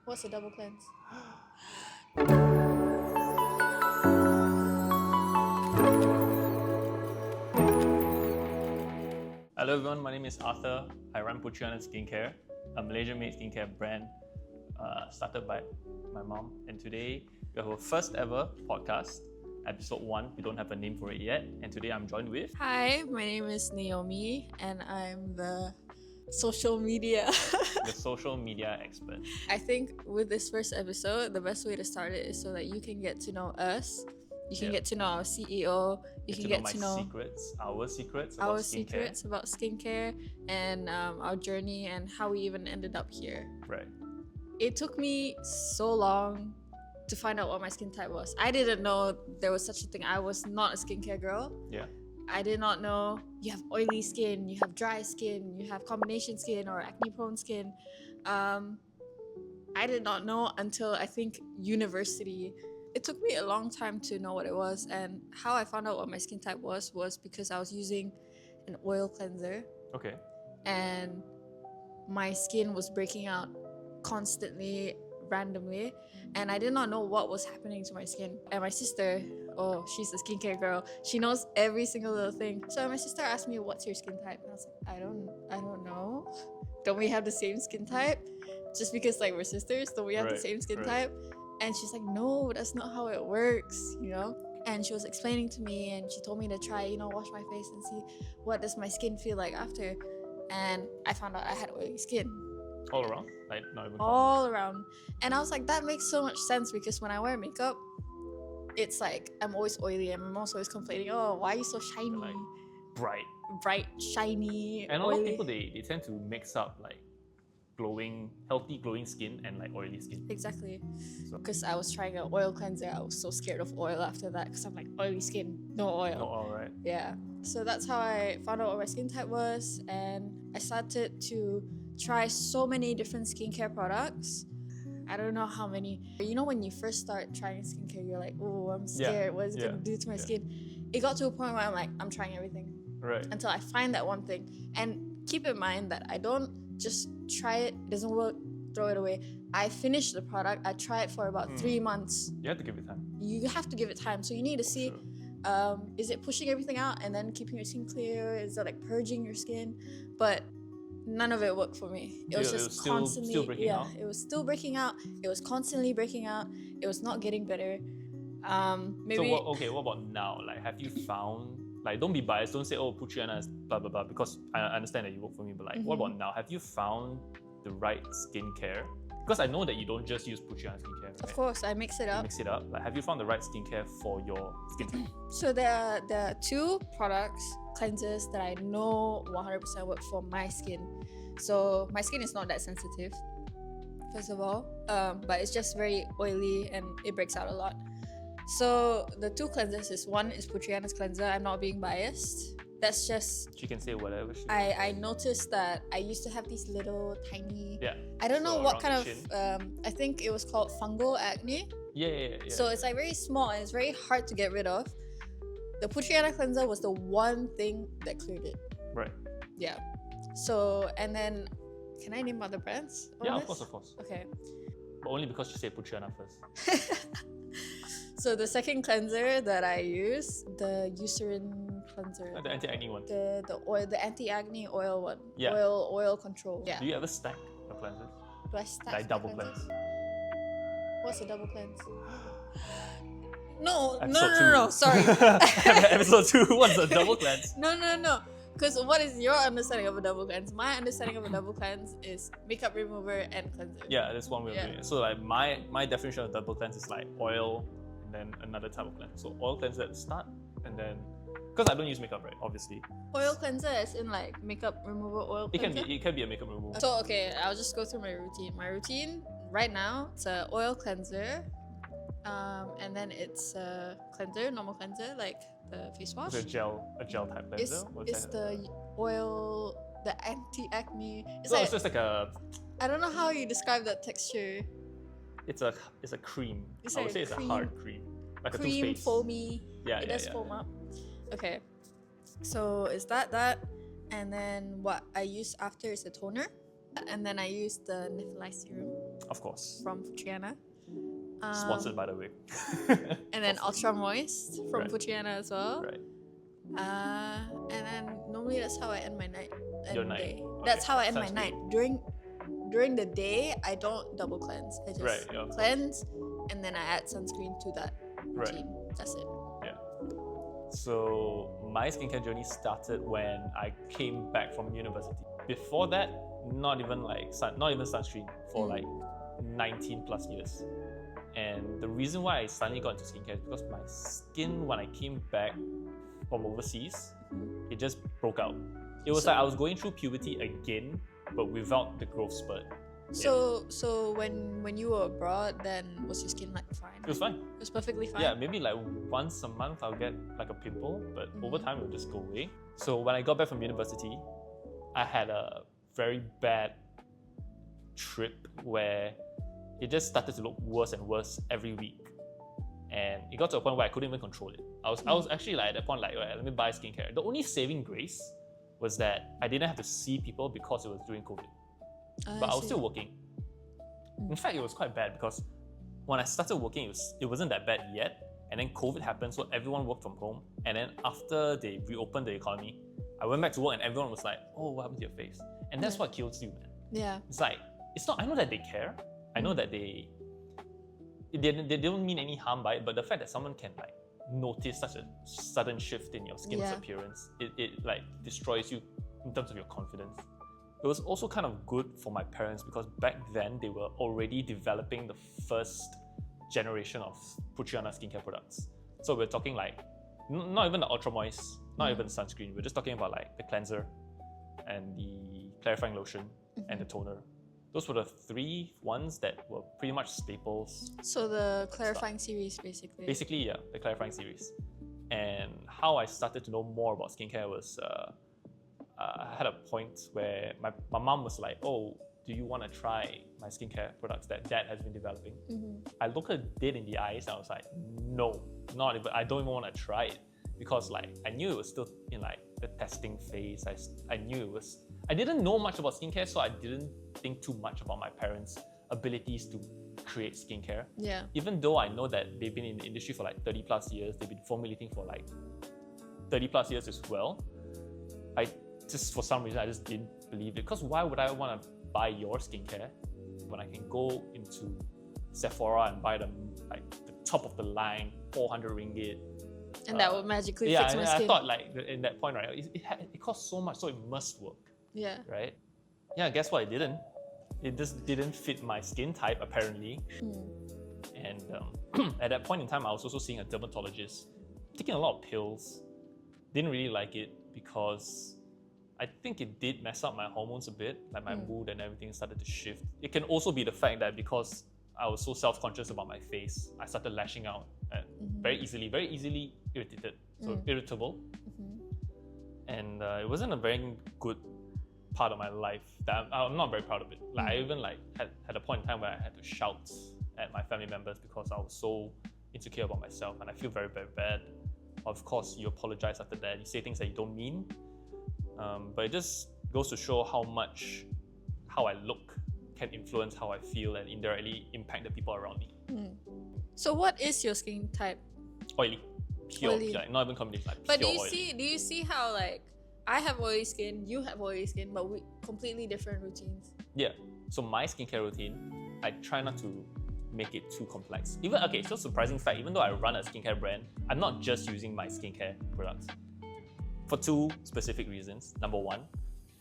What's a double cleanse? Hello everyone, my name is Arthur. I run Putryana Skincare, a Malaysian-made skincare brand started by my mom. And today we have our first ever podcast, episode 1. We don't have a name for it yet. And today I'm joined with... Hi, my name is Naomi and I'm the social media. the social media expert. I think with this first episode, the best way to start it is so that you can get to know us. You can get to know our CEO. You can get to know our secrets about skincare and our journey and how we even ended up here. Right. It took me so long to find out what my skin type was. I didn't know there was such a thing. I was not a skincare girl. Yeah. I did not know you have oily skin, you have dry skin, you have combination skin or acne prone skin. I did not know until I think university. It took me a long time to know what it was, and how I found out what my skin type was because I was using an oil cleanser. Okay. And my skin was breaking out constantly, randomly, and I did not know what was happening to my skin. And my sister, she's a skincare girl, she knows every single little thing. So my sister asked me, what's your skin type? And I was like, I don't know. Don't we have the same skin type? Just because like we're sisters, don't we have the same skin type? And she's like, no, that's not how it works, you know? And she was explaining to me, and she told me to try, wash my face and see what does my skin feel like after. And I found out I had oily skin. All around? Like not even all around. And I was like, that makes so much sense, because when I wear makeup, it's like I'm always oily, and my mom's always complaining, oh, why are you so shiny? Like bright, shiny, and a oily. lot of people, they tend to mix up like healthy glowing skin and like oily skin. Exactly. Because I was trying an oil cleanser, I was so scared of oil after that, because I'm like, oily skin, no oil. No oil, right? Yeah. So that's how I found out what my skin type was, and I started to try so many different skincare products. I don't know how many. When you first start trying skincare, you're like, oh, I'm scared. What is it gonna do to my skin? It got to a point where I'm like, I'm trying everything. Right. Until I find that one thing. And keep in mind that I don't just try it doesn't work, throw it away. I finish the product, I try it for about 3 months. You have to give it time. You have to give it time. So you need to see, is it pushing everything out and then keeping your skin clear? Is it like purging your skin? But none of it worked for me. It was just constantly still breaking out. It was still breaking out. It was constantly breaking out. It was not getting better. Maybe. So what about now? Like, have you found, like, don't be biased, don't say, oh, Putryana is blah blah blah, because I understand that you work for me, but like, what about now? Have you found the right skincare? Because I know that you don't just use Putryana Skincare, right? Of course, I mix it up. You mix it up. Like, have you found the right skincare for your skin type? So there are 2 products, cleansers, that I know 100% work for my skin. So my skin is not that sensitive, first of all, but it's just very oily and it breaks out a lot. So the 2 cleansers is, one is Putryana's cleanser. I'm not being biased. That's just... She can say whatever she I noticed that I used to have these little tiny... Yeah. I don't know what kind of... I think it was called fungal acne. Yeah. So it's like very small and it's very hard to get rid of. The Putryana cleanser was the one thing that cleared it. Right. Yeah. So, and then... Can I name other brands? Yeah, of course. Okay. But only because you said Putryana first. So the second cleanser that I use, the Eucerin cleanser. The anti-acne one. The anti-acne oil one. Yeah. Oil control. Yeah. Do you ever stack your cleansers? Do I stack Like double cleanse? What's a double cleanse? No. Sorry. Episode 2, what's a double cleanse? No. Because what is your understanding of a double cleanse? My understanding of a double cleanse is makeup remover and cleanser. Yeah, that's one way of doing it. So like my definition of double cleanse is like oil and then another type of cleanser. So oil cleanser at the start, and then because I don't use makeup, right? Obviously. Oil cleanser as in like makeup remover oil cleanser? It can be a makeup remover. So okay, I'll just go through my routine. My routine right now, it's a oil cleanser, and then it's a cleanser, normal cleanser, like the face wash. It's a gel type cleanser. It's the oil, the anti-acne. It's it's just like a... I don't know how you describe that texture. It's a cream. I would say it's a hard cream. Like cream, a toothpaste. Foamy. Yeah, it does foam up. Okay. So is that? And then what I use after is a toner. And then I used the Niflai serum Of course. from Putryana. Sponsored, by the way. And then Ultra Moist from Right. Putryana as well. Right. And then normally that's how I end my night. Your night. Day. Okay. That's how I end my Sounds night. During the day, I don't double cleanse. I just Right, yeah, of course. cleanse and then I add sunscreen to that Right. routine. That's it. Yeah. So my skincare journey started when I came back from university. Before that, not even sunscreen for like 19 plus years. And the reason why I suddenly got into skincare is because my skin, when I came back from overseas, it just broke out. It was like I was going through puberty again, but without the growth spurt. So when you were abroad, then was your skin like fine? It was fine. It was perfectly fine. Yeah, maybe like once a month I'll get like a pimple, but over time it'll just go away. So when I got back from university, I had a very bad trip where it just started to look worse and worse every week. And it got to a point where I couldn't even control it. I was actually like at that point like, right, let me buy skincare. The only saving grace was that I didn't have to see people because it was during COVID. But I was still working. In fact, it was quite bad because when I started working, it wasn't that bad yet. And then COVID happened, so everyone worked from home. And then after they reopened the economy, I went back to work and everyone was like, oh, what happened to your face? And that's what kills you, man. Yeah. It's like, it's not, I know that they care. I know that they don't mean any harm by it, but the fact that someone can like notice such a sudden shift in your skin's appearance, it like destroys you in terms of your confidence. It was also kind of good for my parents because back then they were already developing the first generation of Putryana skincare products. So we're talking like, not even the Ultra Moist, not even sunscreen, we're just talking about like the cleanser and the clarifying lotion and the toner. Those were the three ones that were pretty much staples. So the clarifying series, basically. Basically, yeah, the clarifying series. And how I started to know more about skincare was I had a point where my mom was like, oh, do you want to try my skincare products that dad has been developing? I looked her dead in the eyes and I was like, no, not even, I don't even want to try it. Because like, I knew it was still in like the testing phase. I knew it was, I didn't know much about skincare, so I didn't think too much about my parents' abilities to create skincare. Yeah. Even though I know that they've been in the industry for like 30 plus years, they've been formulating for like 30 plus years as well. I just, for some reason, I just didn't believe it. Because why would I want to buy your skincare when I can go into Sephora and buy them like the top of the line, 400 ringgit. And that would magically fix my I skin. thought like in that point, right, it costs so much, so it must work. Yeah. Right? Yeah, guess what? It didn't. It just didn't fit my skin type, apparently. And at that point in time, I was also seeing a dermatologist, taking a lot of pills. Didn't really like it because I think it did mess up my hormones a bit, like my mood and everything started to shift. It can also be the fact that because I was so self-conscious about my face, I started lashing out very easily irritated, so irritable. And it wasn't a very good part of my life that I'm not very proud of it. Like I even like had a point in time where I had to shout at my family members because I was so insecure about myself and I feel very, very bad. Of course, you apologize after that, you say things that you don't mean. But it just goes to show how much how I look can influence how I feel and indirectly impact the people around me. So what is your skin type? Oily. Pure, Oily. like, not even combination, like But pure do oily. you see how like I have oily skin, you have oily skin, but we completely different routines? Yeah. So my skincare routine, I try not to make it too complex. Even okay, so surprising fact, even though I run a skincare brand, I'm not just using my skincare products. For two specific reasons. Number one,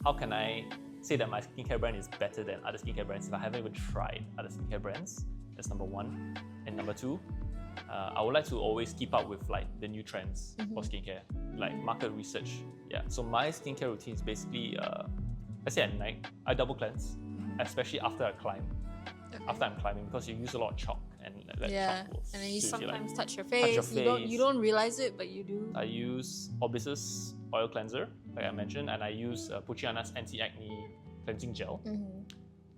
how can I say that my skincare brand is better than other skincare brands if I haven't even tried other skincare brands? That's number one. And number two, I would like to always keep up with like the new trends for skincare, like market research. Yeah. So my skincare routine is basically, let's say at night, I double cleanse, especially after I climb. After I'm climbing, because you use a lot of chalk and that chalk will and then you suit sometimes like, touch your face. You don't realize it, but you do. I use Orbis's oil cleanser, like I mentioned, and I use Putryana's anti-acne cleansing gel.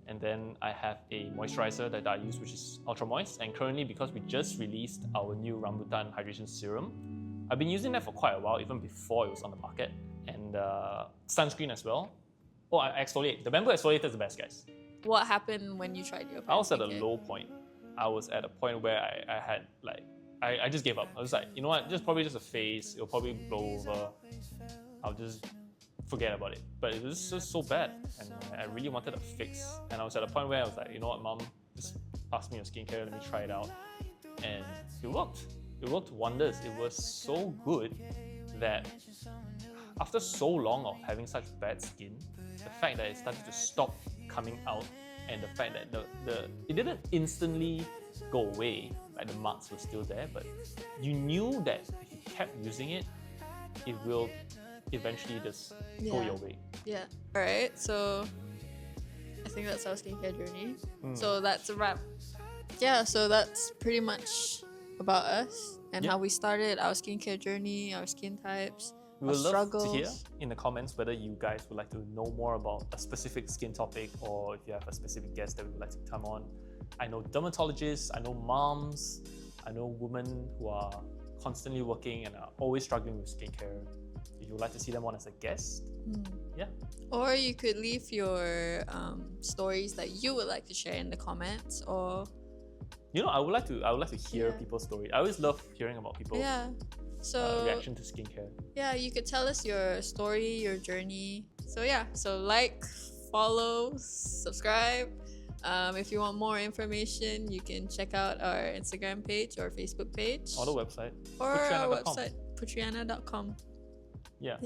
And then I have a moisturizer that I use, which is Ultra Moist. And currently, because we just released our new Rambutan Hydration Serum, I've been using that for quite a while, even before it was on the market. And sunscreen as well. Oh, I exfoliate. The bamboo exfoliator is the best, guys. What happened when you tried your I was at a skincare? low point. I was at a point where I had like, I just gave up. I was like, you know what, probably just a phase. It'll probably blow over. I'll just forget about it. But it was just so bad, and I really wanted a fix. And I was at a point where I was like, you know what, mom, just pass me your skincare, let me try it out. And it worked. It worked wonders. It was so good that after so long of having such bad skin, the fact that it started to stop coming out, and the fact that it didn't instantly go away, like the marks were still there, but you knew that if you kept using it, it will eventually just go your way. Yeah. Alright, so I think that's our skincare journey. So that's a wrap. Yeah, so that's pretty much about us and how we started our skincare journey, our skin types. We would love struggles. to hear in the comments whether you guys would like to know more about a specific skin topic, or if you have a specific guest that we would like to come on. I know dermatologists, I know moms, I know women who are constantly working and are always struggling with skincare. If you would like to see them on as a guest, yeah. Or you could leave your stories that you would like to share in the comments, or I would like to hear people's stories. I always love hearing about people's reaction to skincare. Yeah, you could tell us your story, your journey. So like, follow, subscribe. If you want more information, you can check out our Instagram page or Facebook page. Or the website. Or our Putryana.com. website, putryana.com. Yeah.